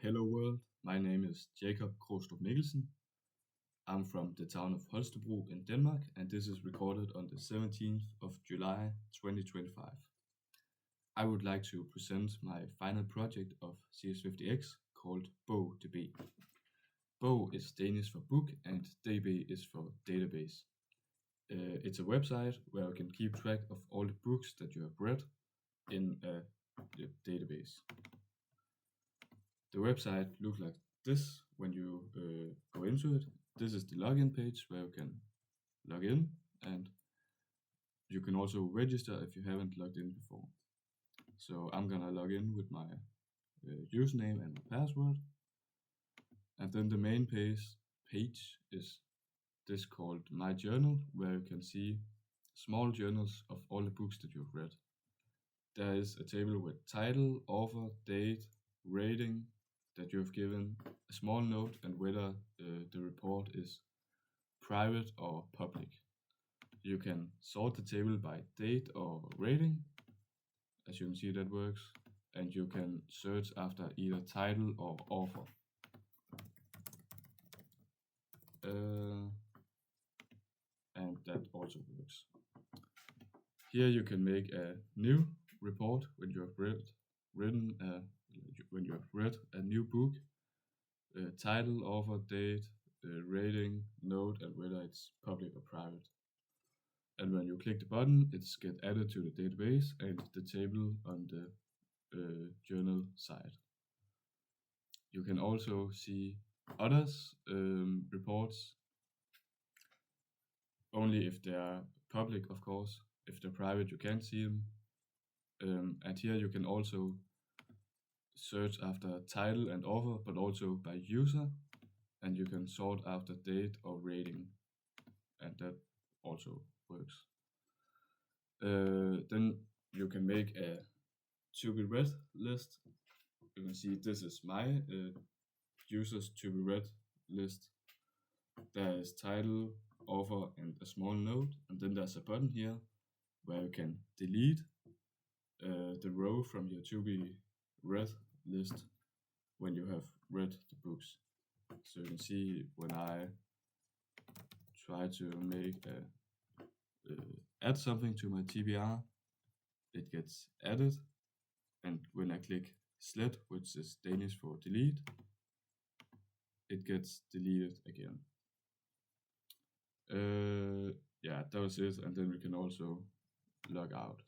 Hello world, my name is Jacob Krostrup Mikkelsen. I'm from the town of Holstebro in Denmark, and this is recorded on the 17th of July 2025. I would like to present my final project of CS50X called BogDB. Bog is Danish for book and DB is for database. It's a website where you can keep track of all the books that you have read in a database. The website looks like this when you go into it. This is the login page where you can log in, and you can also register if you haven't logged in before. So I'm gonna log in with my username and my password, and then the main page is this called My Journal, where you can see small journals of all the books that you've read. There is a table with title, author, date, rating that you have given, a small note, and whether the report is private or public. You can sort the table by date or rating, as you can see that works, and you can search after either title or author. And that also works. Here you can make a new report when you have read a new book, title, author, date, rating, note, and whether it's public or private. And when you click the button, it's get added to the database and the table on the journal side. You can also see others reports, only if they are public, of course. If they're private, you can't see them. And here you can also search after title and author, but also by user, and you can sort after date or rating, and that also works. Then you can make a to be read list. You can see this is my users to be read list. There is title, author, and a small note, and then there's a button here where you can delete the row from your to be read list when you have read the books. So you can see when I try to make add something to my TBR, it gets added, and when I click slet, which is Danish for delete, it gets deleted again. Yeah, that was it, and then we can also log out.